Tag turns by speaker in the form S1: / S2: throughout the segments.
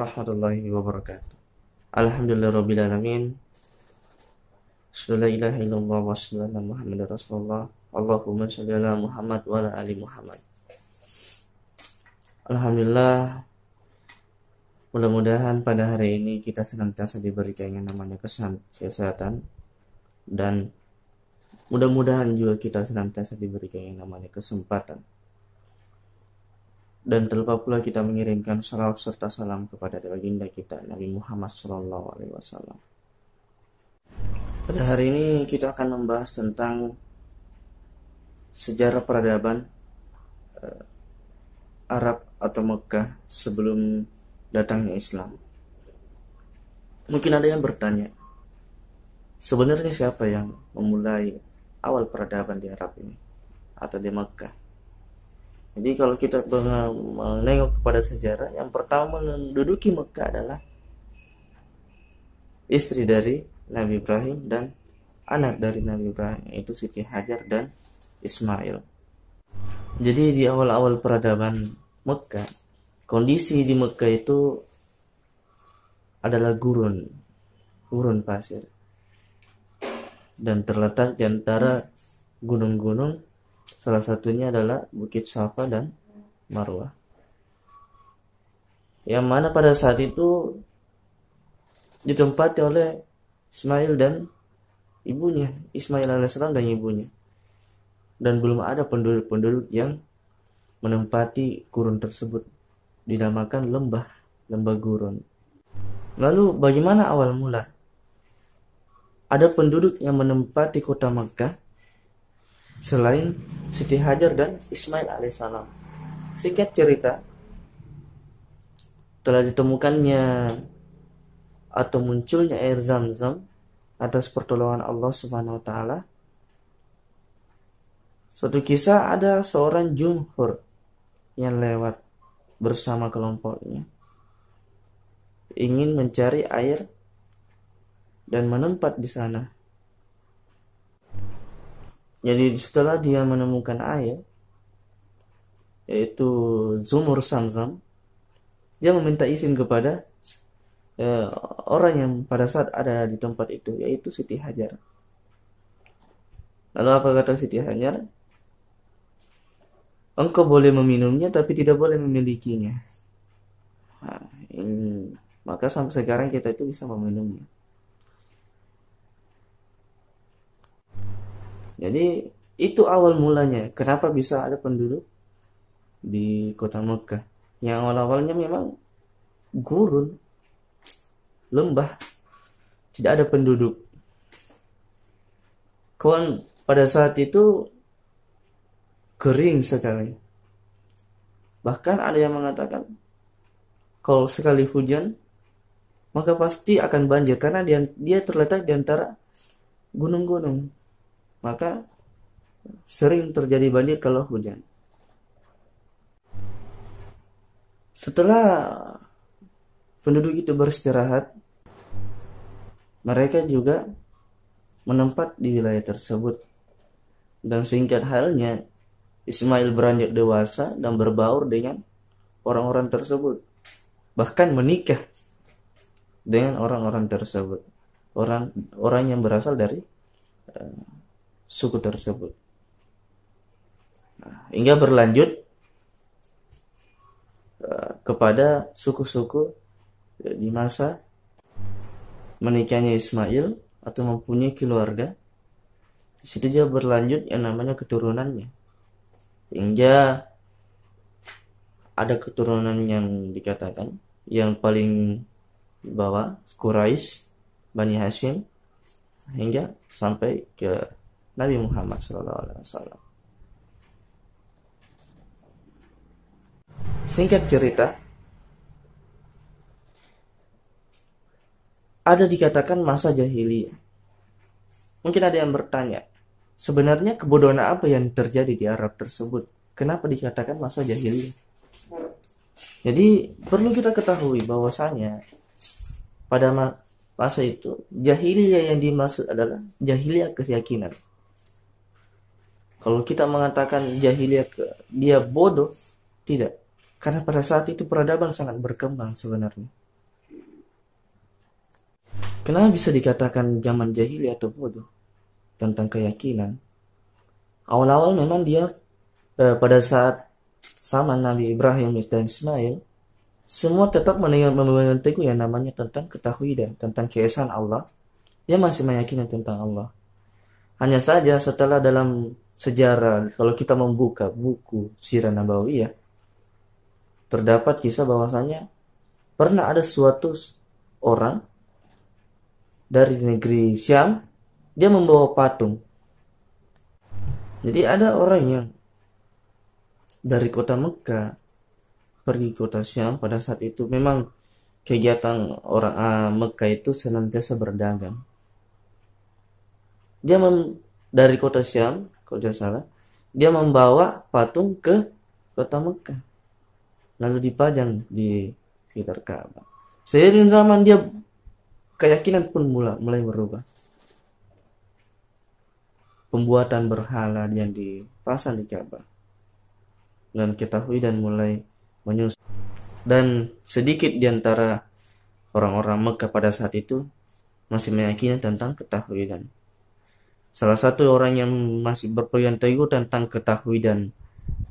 S1: warahmatullahi wabarakatuh. Alhamdulillahirrabbilalamin. Asyhadu an la ilaha illallah wa asyhadu anna Muhammadar Rasulullah. Allahumma shalli ala Muhammad wa ala ali Muhammad. Alhamdulillah, mudah-mudahan pada hari ini kita senantiasa diberikan yang namanya kesehatan, dan mudah-mudahan juga kita senantiasa diberikan yang namanya kesempatan. Dan terlupa pula kita mengirimkan salawat serta salam kepada baginda kita Nabi Muhammad SAW. Pada hari ini kita akan membahas tentang sejarah peradaban Arab atau Mekah sebelum datangnya Islam. Mungkin ada yang bertanya, sebenarnya siapa yang memulai awal peradaban di Arab ini atau di Mekah? Jadi kalau kita menengok kepada sejarah, yang pertama menduduki Mekah adalah istri dari Nabi Ibrahim dan anak dari Nabi Ibrahim, yaitu Siti Hajar dan Ismail. Jadi di awal-awal peradaban Mekah, kondisi di Mekah itu adalah gurun pasir, dan terletak di antara gunung-gunung. Salah satunya adalah Bukit Safa dan Marwah, yang mana pada saat itu ditempati oleh Ismail dan ibunya, Ismail alaihissalam dan ibunya. Dan belum ada penduduk-penduduk yang menempati gurun tersebut, dinamakan lembah gurun. Lalu bagaimana awal mula ada penduduk yang menempati kota Makkah selain Siti Hajar dan Ismail alaihissalam? Singkat cerita, telah ditemukannya atau munculnya air Zam-Zam atas pertolongan Allah Subhanahu wa taala. Suatu kisah, ada seorang jumhur yang lewat bersama kelompoknya, ingin mencari air dan menempat di sana. Jadi setelah dia menemukan air, yaitu sumur Zam-Zam, dia meminta izin kepada orang yang pada saat ada di tempat itu, yaitu Siti Hajar. Lalu apa kata Siti Hajar? Engkau boleh meminumnya tapi tidak boleh memilikinya. Nah, maka sampai sekarang kita itu bisa meminumnya. Jadi itu awal mulanya kenapa bisa ada penduduk di kota Mekah, yang awal-awalnya memang gurun, lembah, tidak ada penduduk. Kawan, pada saat itu kering sekali. Bahkan ada yang mengatakan kalau sekali hujan maka pasti akan banjir, karena dia terletak di antara gunung-gunung. Maka sering terjadi banjir kalau hujan. Setelah penduduk itu beristirahat, mereka juga menempat di wilayah tersebut. Dan singkat halnya, Ismail beranjak dewasa dan berbaur dengan orang-orang tersebut. Bahkan menikah dengan orang-orang tersebut. Orang yang berasal dari suku tersebut. Nah, hingga berlanjut kepada suku-suku di masa menikahnya Ismail atau mempunyai keluarga. Di situ juga berlanjut yang namanya keturunannya, hingga ada keturunan yang dikatakan yang paling di bawah, Quraisy, Bani Hashim, hingga sampai ke Nabi Muhammad SAW. Singkat cerita, ada dikatakan masa jahiliyah. Mungkin ada yang bertanya, sebenarnya kebodohan apa yang terjadi di Arab tersebut? Kenapa dikatakan masa jahiliyah? Jadi perlu kita ketahui bahwasanya pada masa itu jahiliyah yang dimaksud adalah jahiliyah keyakinan. Kalau kita mengatakan jahiliyah dia bodoh, tidak. Karena pada saat itu peradaban sangat berkembang sebenarnya. Kenapa bisa dikatakan zaman jahiliyah atau bodoh tentang keyakinan? Awal-awal memang dia pada saat zaman Nabi Ibrahim dan Ismail, semua tetap memegang teguh yang namanya tentang ketahuidan, tentang keesaan Allah. Dia masih meyakini tentang Allah. Hanya saja setelah dalam sejarah, kalau kita membuka buku Sirah Nabawiyah, terdapat kisah bahwasanya pernah ada suatu orang dari negeri Syam, dia membawa patung. Jadi ada orang yang dari kota Mekah pergi ke kota Syam. Pada saat itu memang kegiatan orang Mekah itu senantiasa berdagang. Dia dari kota Syam, kalau tidak salah, dia membawa patung ke kota Mekah, lalu dipajang di sekitar Ka'bah. Seiring zaman dia keyakinan pun mulai berubah. Pembuatan berhala yang dipasang di Ka'bah, dan ketahui dan mulai menyusul. Dan sedikit di antara orang-orang Mekah pada saat itu masih meyakini tentang ketahuidan. Salah satu orang yang masih berpegang teguh tentang ketahuidan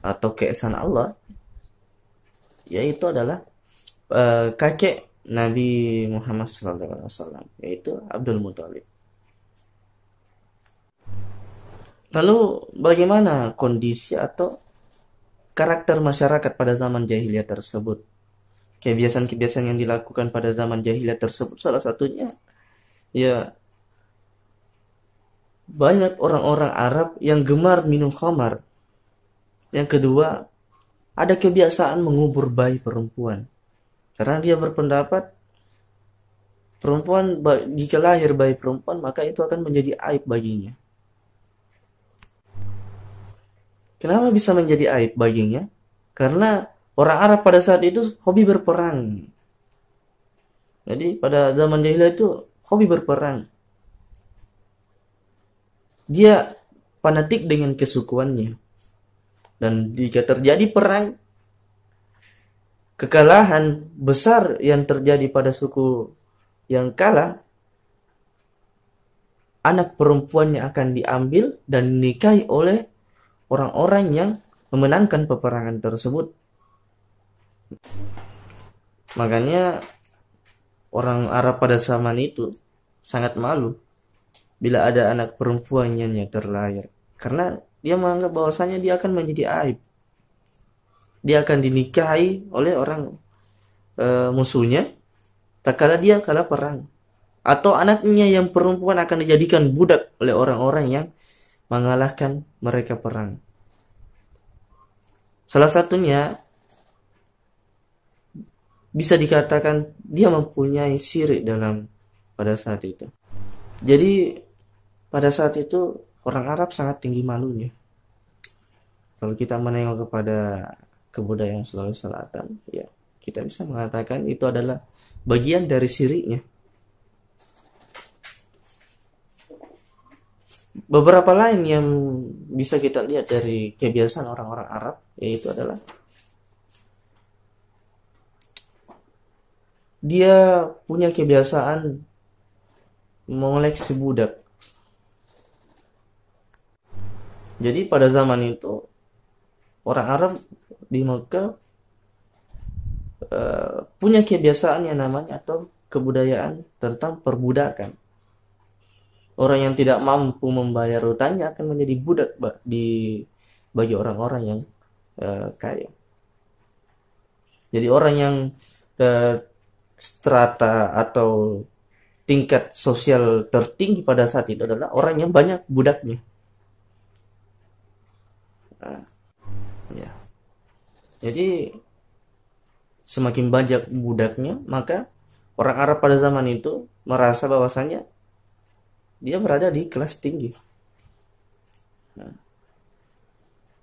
S1: atau keesaan Allah, yaitu adalah kakek Nabi Muhammad SAW, yaitu Abdul Muthalib. Lalu bagaimana kondisi atau karakter masyarakat pada zaman jahiliyah tersebut? Kebiasaan-kebiasaan yang dilakukan pada zaman jahiliyah tersebut, salah satunya ya banyak orang-orang Arab yang gemar minum khamar. Yang kedua, ada kebiasaan mengubur bayi perempuan. Karena dia berpendapat perempuan, jika lahir bayi perempuan, maka itu akan menjadi aib baginya. Kenapa bisa menjadi aib baginya? Karena orang Arab pada saat itu hobi berperang. Jadi pada zaman jahiliyah itu hobi berperang. Dia fanatik dengan kesukuannya. Dan jika terjadi perang, kekalahan besar yang terjadi pada suku yang kalah, anak perempuannya akan diambil dan dinikahi oleh orang-orang yang memenangkan peperangan tersebut. Makanya orang Arab pada zaman itu sangat malu bila ada anak perempuannya yang terlahir, karena dia menganggap bahwasanya dia akan menjadi aib. Dia akan dinikahi oleh orang musuhnya tak kala dia kalah perang, atau anaknya yang perempuan akan dijadikan budak oleh orang-orang yang mengalahkan mereka perang. Salah satunya bisa dikatakan dia mempunyai syirik dalam pada saat itu. Jadi pada saat itu orang Arab sangat tinggi malunya. Kalau kita menengok kepada kebudayaan Sulawesi Selatan, ya kita bisa mengatakan itu adalah bagian dari syiriknya. Beberapa lain yang bisa kita lihat dari kebiasaan orang-orang Arab, yaitu adalah dia punya kebiasaan mengoleksi budak. Jadi pada zaman itu orang Arab di Mekah punya kebiasaan yang namanya atau kebudayaan tentang perbudakan. Orang yang tidak mampu membayar hutangnya akan menjadi budak bagi orang-orang yang kaya. Jadi orang yang strata atau tingkat sosial tertinggi pada saat itu adalah orang yang banyak budaknya. Ya. Jadi semakin banyak budaknya, maka orang Arab pada zaman itu merasa bahwasanya dia berada di kelas tinggi.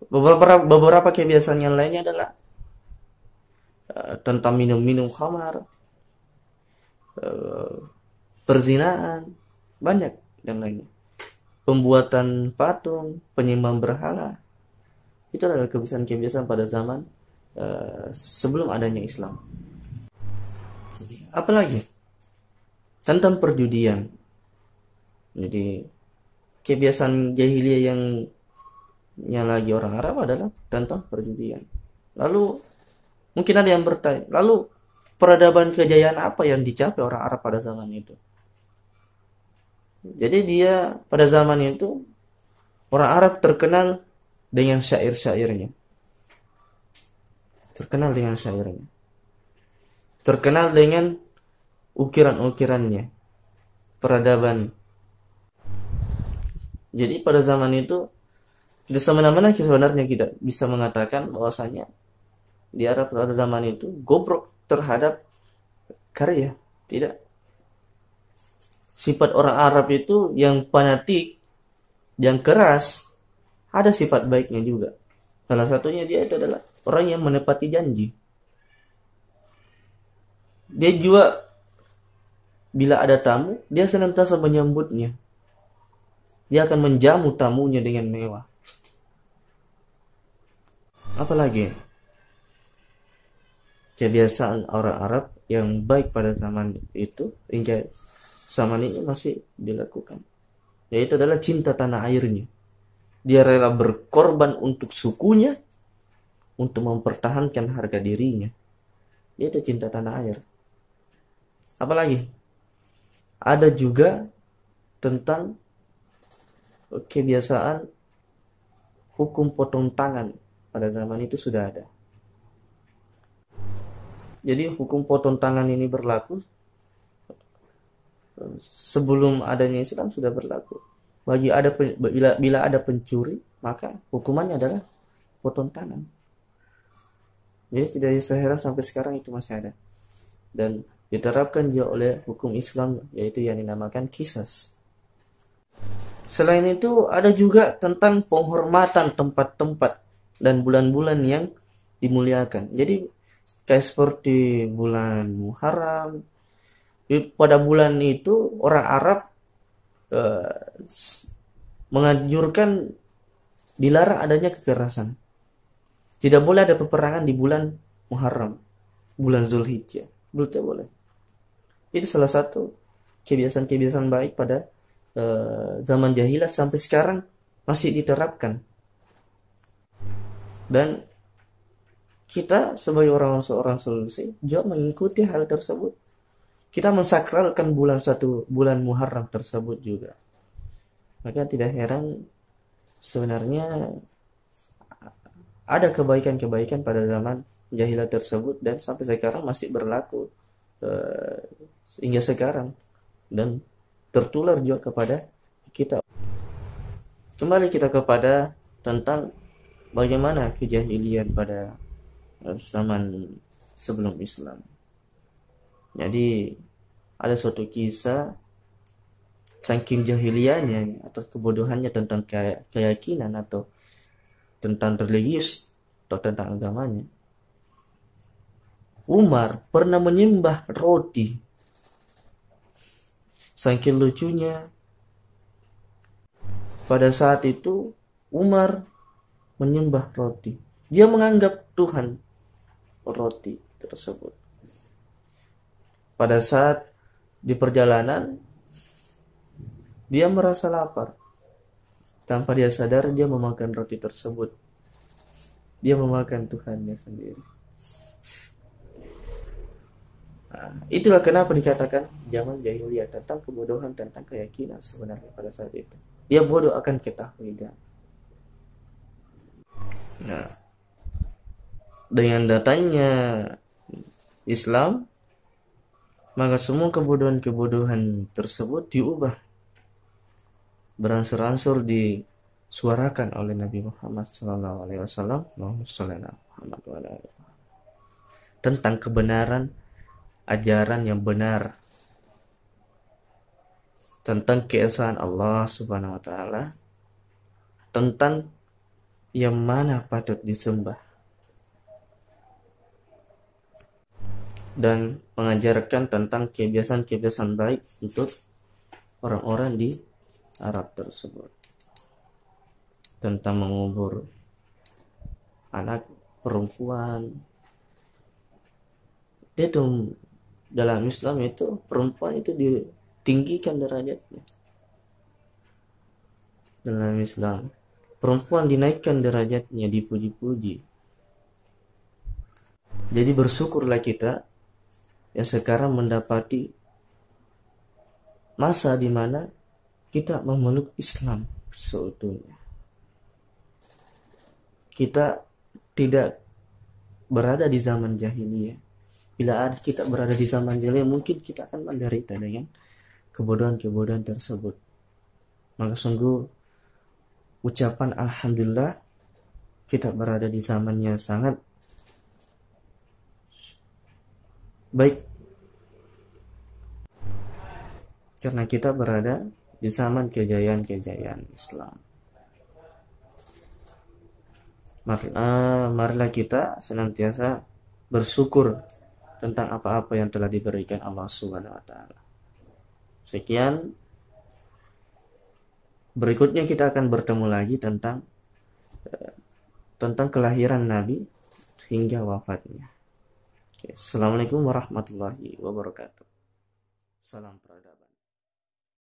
S1: Beberapa kebiasaan yang lainnya adalah tentang minum khamar, perzinaan, banyak dan lainnya. Pembuatan patung, penyembah berhala. Itu adalah kebiasaan-kebiasaan pada zaman sebelum adanya Islam. Apalagi tentang perjudian. Jadi kebiasaan jahiliyah yang lagi orang Arab adalah tentang perjudian. Lalu mungkin ada yang bertanya, lalu peradaban kejayaan apa yang dicapai orang Arab pada zaman itu? Jadi dia pada zaman itu orang Arab terkenal dengan syair-syairnya. Terkenal dengan syairnya. Terkenal dengan ukiran-ukirannya. Peradaban. Jadi pada zaman itu tidak semena-mena sebenarnya kita bisa mengatakan bahwasanya di Arab pada zaman itu gobrok terhadap karya. Tidak. Sifat orang Arab itu yang fanatik, yang keras, ada sifat baiknya juga. Salah satunya dia itu adalah orang yang menepati janji. Dia juga bila ada tamu, dia senantiasa menyambutnya. Dia akan menjamu tamunya dengan mewah. Apalagi kebiasaan orang Arab yang baik pada zaman itu hingga zaman ini masih dilakukan, yaitu adalah cinta tanah airnya. Dia rela berkorban untuk sukunya, untuk mempertahankan harga dirinya. Itu cinta tanah air. Apalagi ada juga tentang kebiasaan hukum potong tangan pada zaman itu sudah ada. Jadi hukum potong tangan ini berlaku sebelum adanya Islam sudah berlaku. Bila ada pencuri, maka hukumannya adalah potong tangan. Jadi tidak heran sampai sekarang itu masih ada. Dan diterapkan juga oleh hukum Islam, yaitu yang dinamakan qisas. Selain itu ada juga tentang penghormatan tempat-tempat dan bulan-bulan yang dimuliakan. Jadi kayak seperti bulan Muharram, pada bulan itu orang Arab menganjurkan, dilarang adanya kekerasan. Tidak boleh ada peperangan di bulan Muharram, bulan Zulhijjah. Tidak boleh. Itu salah satu kebiasaan-kebiasaan baik pada zaman jahiliyah sampai sekarang masih diterapkan. Dan kita sebagai orang solusi juga mengikuti hal tersebut. Kita mensakralkan bulan Muharram tersebut juga. Maka tidak heran sebenarnya ada kebaikan-kebaikan pada zaman jahiliyah tersebut dan sampai sekarang masih berlaku hingga sekarang dan tertular juga kepada kita. Kembali kita kepada tentang bagaimana kejahilian pada zaman sebelum Islam. Jadi ada suatu kisah saking jahiliyahnya atau kebodohannya tentang keyakinan atau tentang religius atau tentang agamanya. Umar pernah menyembah roti. Saking lucunya, pada saat itu Umar menyembah roti. Dia menganggap Tuhan roti tersebut. Pada saat di perjalanan, dia merasa lapar. Tanpa dia sadar, dia memakan roti tersebut. Dia memakan Tuhannya sendiri. Nah, itulah kenapa dikatakan zaman jahiliyah tentang kebodohan, tentang keyakinan sebenarnya pada saat itu. Dia bodoh akan ketauhidan. Nah, dengan datangnya Islam, maka semua kebodohan-kebodohan tersebut diubah, beransur-ansur disuarakan oleh Nabi Muhammad SAW, tentang kebenaran, ajaran yang benar, tentang keesaan Allah Subhanahu Wa Taala, tentang yang mana patut disembah, dan mengajarkan tentang kebiasaan-kebiasaan baik untuk orang-orang di Arab tersebut, tentang mengubur anak perempuan. Dia itu dalam Islam itu perempuan itu ditinggikan derajatnya. Dalam Islam perempuan dinaikkan derajatnya, dipuji-puji. Jadi bersyukurlah kita yang sekarang mendapati masa di mana kita memeluk Islam seutuhnya. Kita tidak berada di zaman jahiliyah. Bila kita berada di zaman jahiliyah, mungkin kita akan menderita dengan kebodohan-kebodohan tersebut. Maka sungguh ucapan alhamdulillah kita berada di zamannya sangat baik, karena kita berada di zaman kejayaan-kejayaan Islam. Marilah kita senantiasa bersyukur tentang apa-apa yang telah diberikan Allah Subhanahu wa taala. Sekian, berikutnya kita akan bertemu lagi tentang kelahiran Nabi hingga wafatnya. Assalamualaikum warahmatullahi wabarakatuh. Salam peradaban.